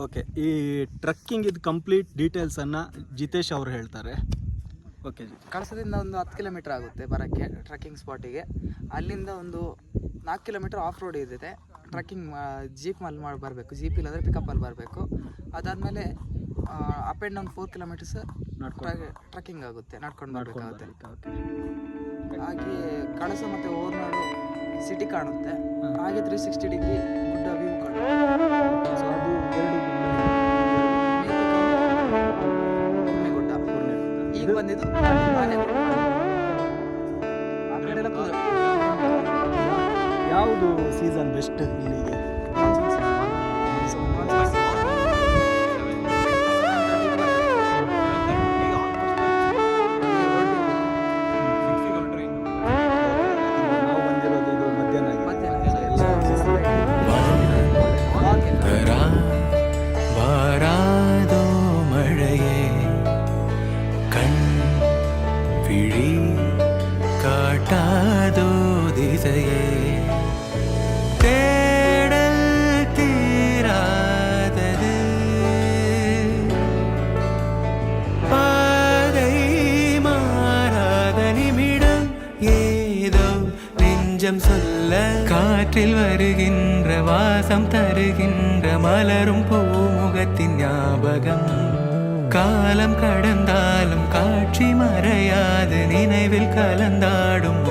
Okay, ಈ trekking ಇದು complete ಡೀಟೇಲ್ಸನ್ನು ಜಿತೇಶ್ ಅವರು ಹೇಳ್ತಾರೆ. Okay G. ಕಳಸದಿಂದ ಒಂದು 10 ಕಿಲೋಮೀಟರ್ ಆಗುತ್ತೆ ಬರೋಕ್ಕೆ ಟ್ರಕ್ಕಿಂಗ್ ಸ್ಪಾಟಿಗೆ. ಅಲ್ಲಿಂದ ಒಂದು 4 ಕಿಲೋಮೀಟರ್ ಆಫ್ ರೋಡ್ ಇದೆ. ಟ್ರಕ್ಕಿಂಗ್ ಜೀಪಲ್ಲಿ ಬರಬೇಕು, ಜೀಪ್ ಇಲ್ಲಾಂದರೆ ಪಿಕಪ್ಪಲ್ಲಿ ಬರಬೇಕು. ಅದಾದಮೇಲೆ up and down 4 kilometres trekking ಆಗುತ್ತೆ, ನಡ್ಕೊಂಡು ಬರಬೇಕಾಗುತ್ತೆ. ಹಾಗೆ ಕಳಸ ಮತ್ತು ಓರ್ನಾಡು ಸಿಟಿ ಕಾಣುತ್ತೆ. ಹಾಗೆ 360 ಡಿಗ್ರಿ ಗುಡ್ಡ ವ್ಯೂ ಕಾಣುತ್ತೆ. ಸೊ ಅದು ಗುಡ್ಡ ಈಗ ಬಂದಿದ್ದು ಆನೆಗುಡ್ಡ. ಆ ಕಡೆ ಎಲ್ಲ ಯಾವುದು ಸೀಸನ್ ಬೆಸ್ಟ್ ಇಲ್ಲಿಗೆ? ನಾವು ಬಂದಿರೋದು ಇದು ವಾರಾದೋ ಮಳೆಯೇ ಕಣ್ ಬಿಳಿ ಕಾಟಾದೋ ದಿಸೆಯೇ தேடல் தீராதது பாதை மாறாத நிமிடம் ஏதோ நெஞ்சம் சொல்ல காற்றில் வருகின்ற வாசம் தருகின்ற மலரும் பூமுகத்தின் ஞாபகம் காலம் கடந்தாலும் காட்சி மறையாது நினைவில் கலந்தாடும்